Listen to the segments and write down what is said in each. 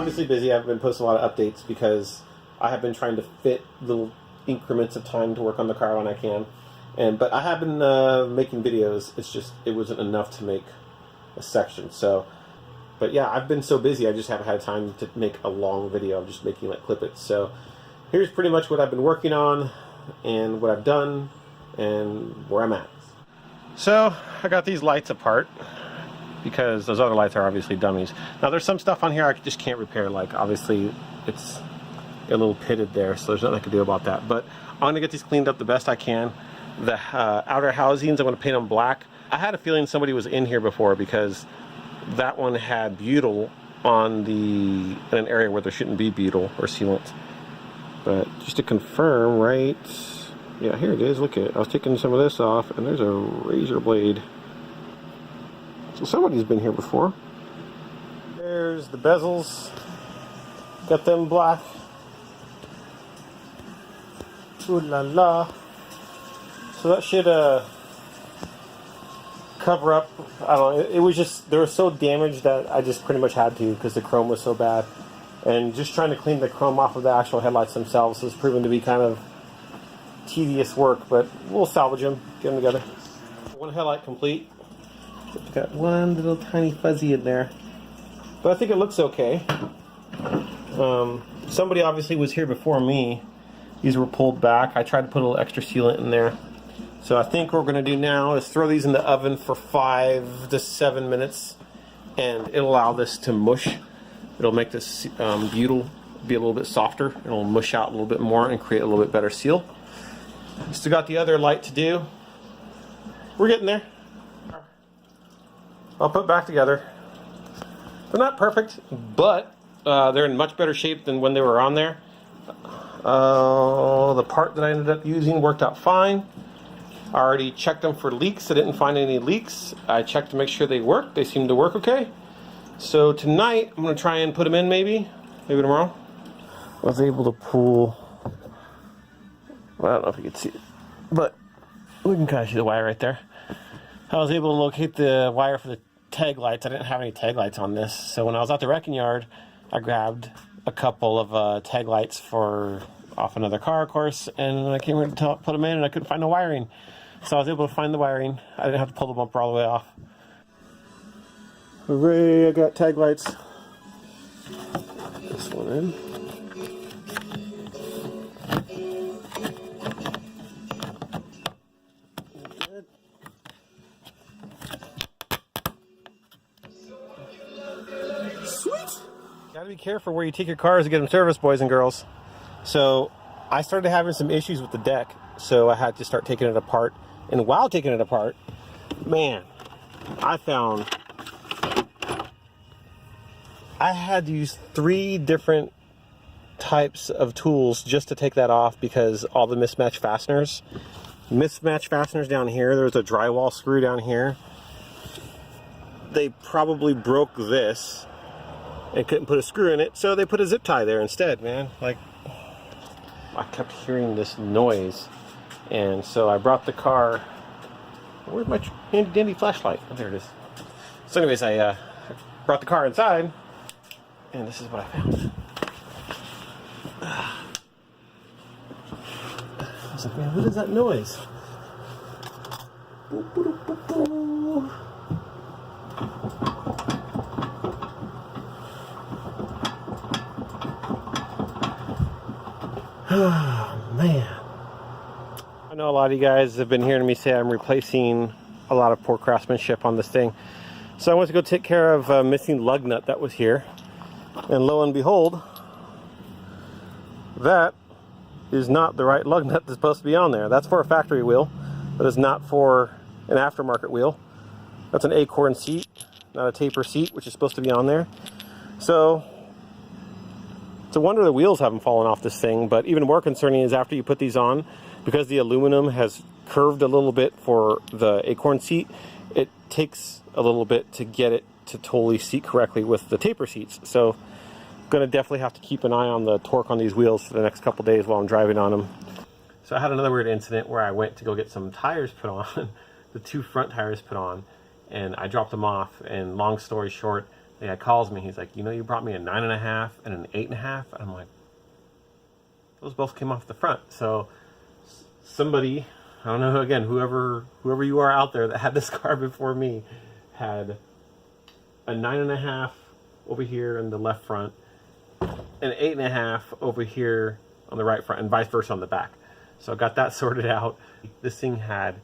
obviously busy. I've been posting a lot of updates because I have been trying to fit little increments of time to work on the car when I can. But I have been making videos. It's just, it wasn't enough to make a section. So, but yeah, I've been so busy, I just haven't had time to make a long video. I'm just making like clip it. So here's pretty much what I've been working on and what I've done and where I'm at. So I got these lights apart because those other lights are obviously dummies. Now there's some stuff on here I just can't repair. Like obviously it's a little pitted there, so there's nothing I can do about that. But I'm gonna get these cleaned up the best I can. The outer housings, I'm gonna paint them black. I had a feeling somebody was in here before because that one had butyl on in an area where there shouldn't be butyl or sealant. But just to confirm, right? Yeah, here it is. Look at it. I was taking some of this off, and there's a razor blade. So somebody's been here before. There's the bezels. Got them black. Ooh la la. So that should cover up. I don't know. It was just, they were so damaged that I just pretty much had to because the chrome was so bad. And just trying to clean the chrome off of the actual headlights themselves has proven to be kind of tedious work, but we'll salvage them, get them together. One headlight complete. Got one little tiny fuzzy in there, but I think it looks okay. Somebody obviously was here before me. These were pulled back. I tried to put a little extra sealant in there. So I think what we're going to do now is throw these in the oven for 5 to 7 minutes, and it'll allow this to mush. It'll make this butyl be a little bit softer. It'll mush out a little bit more and create a little bit better seal. Still got the other light to do. We're getting there. I'll put back together. They're not perfect, but they're in much better shape than when they were on there. The part that I ended up using worked out fine. I already checked them for leaks. I didn't find any leaks. I checked to make sure they worked. They seem to work okay. So tonight, I'm going to try and put them in maybe tomorrow. I was able to pull, well, I don't know if you can see it, but we can kind of see the wire right there. I was able to locate the wire for the tag lights. I didn't have any tag lights on this. So when I was at the wrecking yard, I grabbed a couple of tag lights off another car, of course, and I came here to put them in and I couldn't find the wiring. So I was able to find the wiring. I didn't have to pull the bumper all the way off. Hooray, I got tag lights. This one in. Good. Sweet! Gotta be careful where you take your cars to get them serviced, boys and girls. So I started having some issues with the deck, so I had to start taking it apart. And while taking it apart, man, I found I had to use 3 different types of tools just to take that off because all the mismatched fasteners. Mismatched fasteners down here. There's a drywall screw down here. They probably broke this and couldn't put a screw in it, so they put a zip tie there instead, man. Like, I kept hearing this noise, and so I brought the car. Where's my handy dandy flashlight? Oh, there it is. So anyways, I brought the car inside, and this is what I found. I was like, man, what is that noise? Boop, boop, boop, boop. Oh, man. I know a lot of you guys have been hearing me say I'm replacing a lot of poor craftsmanship on this thing. So I went to go take care of a missing lug nut that was here. And lo and behold, that is not the right lug nut that's supposed to be on there. That's for a factory wheel, but it's not for an aftermarket wheel. That's an acorn seat, not a taper seat, which is supposed to be on there. So it's a wonder the wheels haven't fallen off this thing, but even more concerning is after you put these on, because the aluminum has curved a little bit for the acorn seat, it takes a little bit to get it to totally seat correctly with the taper seats. So I'm going to definitely have to keep an eye on the torque on these wheels for the next couple days while I'm driving on them. So I had another weird incident where I went to go get some tires put on, the 2 front tires put on, and I dropped them off, and long story short, the guy calls me. He's like, you know, you brought me a 9.5 and an 8.5. And I'm like, those both came off the front. So somebody, I don't know, again, whoever you are out there that had this car before me, had a 9.5 over here in the left front, an 8.5 over here on the right front, and vice versa on the back. So I got that sorted out. This thing had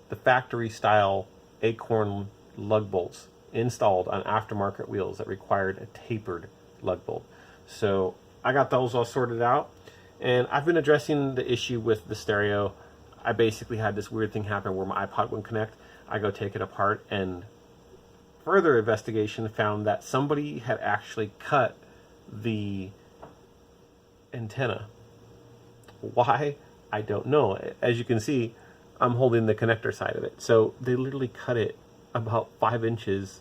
the factory style Acorn lug bolts installed on aftermarket wheels that required a tapered lug bolt. So I got those all sorted out, and I've been addressing the issue with the stereo. I basically had this weird thing happen where my iPod wouldn't connect. I go take it apart, and further investigation found that somebody had actually cut the antenna. Why? I don't know. As you can see, I'm holding the connector side of it. So they literally cut it about 5 inches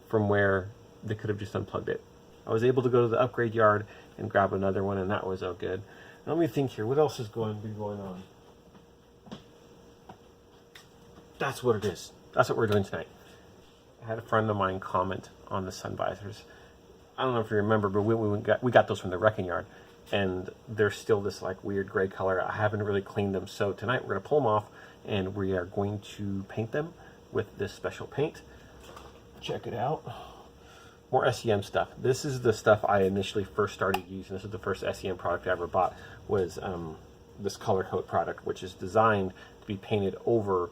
from where they could have just unplugged it. I was able to go to the upgrade yard and grab another one, and that was all good. Now, let me think here. What else is going on? That's what it is. That's what we're doing tonight. I had a friend of mine comment on the sun visors. I don't know if you remember, but we got those from the wrecking yard, and they're still this like weird gray color. I haven't really cleaned them, so tonight we're going to pull them off, and we are going to paint them with this special paint. Check it out. More SEM stuff. This is the stuff I initially first started using. This is the first SEM product I ever bought, was this color coat product, which is designed to be painted over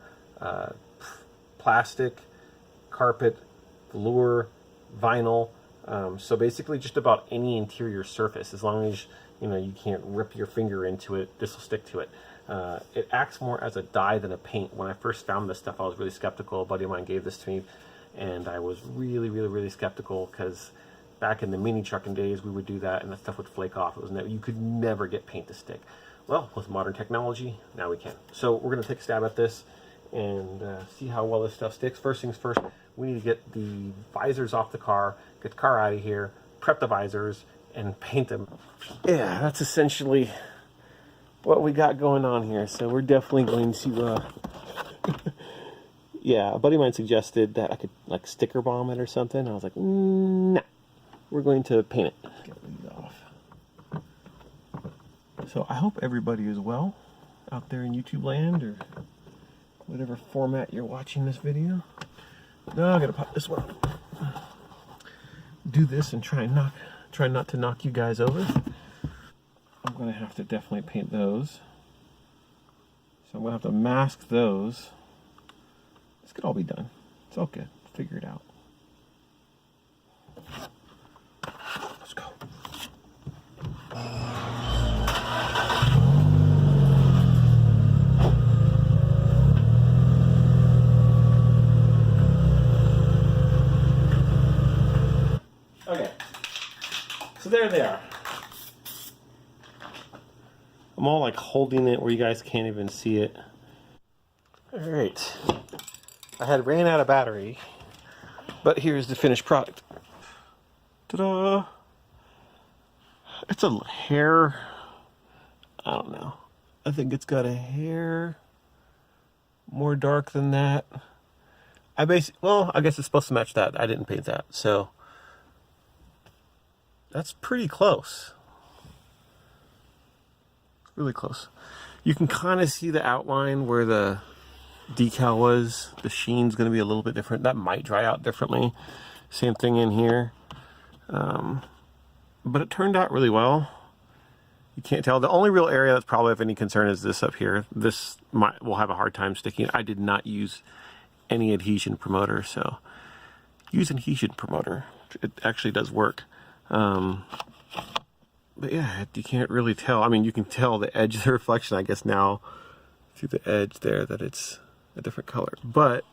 plastic, carpet, velour, vinyl. So basically just about any interior surface, as long as you can't rip your finger into it, this will stick to it. It acts more as a dye than a paint. When I first found this stuff, I was really skeptical. A buddy of mine gave this to me, and I was really skeptical, because back in the mini trucking days, we would do that and the stuff would flake off. You could never get paint to stick. Well, with modern technology, now we can. So we're going to take a stab at this and see how well this stuff sticks. First things first, we need to get the visors off the car, get the car out of here, prep the visors, and paint them. Yeah, that's essentially what we got going on here. So we're definitely going to yeah, a buddy of mine suggested that I could like sticker bomb it or something. I was like, nah, we're going to paint it. Get these off. So I hope everybody is well out there in YouTube land, or whatever format you're watching this video. No, I gotta pop this one up. Do this and try not to knock you guys over. I'm gonna have to definitely paint those. So I'm gonna have to mask those. This could all be done. It's all good. Figure it out. Let's go. Okay. So there they are. I'm all like holding it where you guys can't even see it. Alright. I had ran out of battery, but here's the finished product. Ta-da! It's a hair, I don't know. I think it's got a hair more dark than that. Well, I guess it's supposed to match that. I didn't paint that, so that's pretty close. Really close. You can kind of see the outline where the decal was. The sheen's going to be a little bit different. That might dry out differently. Same thing in here. But it turned out really well. You can't tell. The only real area that's probably of any concern is this up here. This will have a hard time sticking. I did not use any adhesion promoter, so use an adhesion promoter. It actually does work. But yeah, you can't really tell. I mean, you can tell the edge of the reflection, I guess now, through the edge there, that it's a different color. But,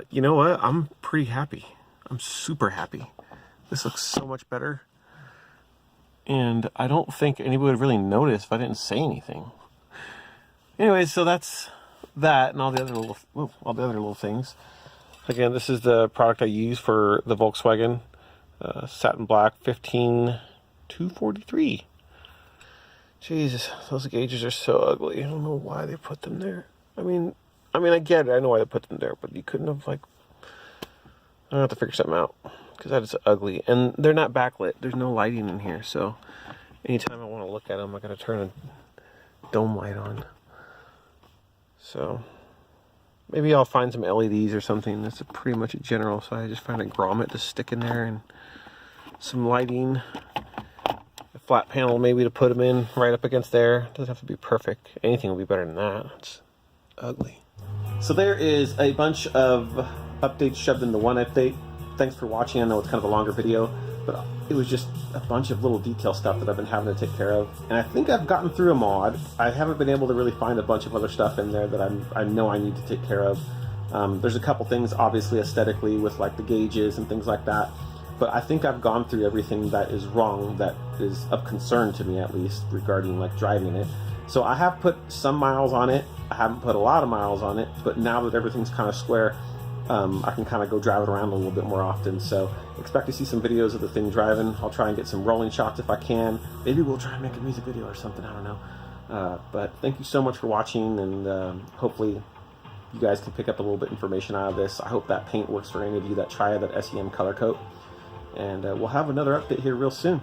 you know what? I'm pretty happy. I'm super happy. This looks so much better. And I don't think anybody would really notice if I didn't say anything. Anyway, so that's that and all the other little things. Again, this is the product I use for the Volkswagen Satin Black 15243. Jesus, those gauges are so ugly. I don't know why they put them there. I mean, I get it. I know why they put them there, but you couldn't have, like, I don't have to figure something out. because that is ugly. And they're not backlit. There's no lighting in here, so anytime I want to look at them, I gotta turn a dome light on. So maybe I'll find some LEDs or something. That's pretty much a general. So I just find a grommet to stick in there and some lighting. A flat panel maybe to put them in right up against there. Doesn't have to be perfect. Anything will be better than that. It's ugly. So there is a bunch of updates shoved into one update. Thanks for watching. I know it's kind of a longer video, but it was just a bunch of little detail stuff that I've been having to take care of. And I think I've gotten through them all. I haven't been able to really find a bunch of other stuff in there that I know I need to take care of. There's a couple things, obviously, aesthetically with like the gauges and things like that. But I think I've gone through everything that is wrong, that is of concern to me at least, regarding like driving it. So I have put some miles on it. I haven't put a lot of miles on it, but now that everything's kind of square, I can kind of go drive it around a little bit more often. So expect to see some videos of the thing driving. I'll try and get some rolling shots if I can. Maybe we'll try and make a music video or something, I don't know. But thank you so much for watching, and hopefully you guys can pick up a little bit of information out of this. I hope that paint works for any of you that try that SEM color coat. And we'll have another update here real soon.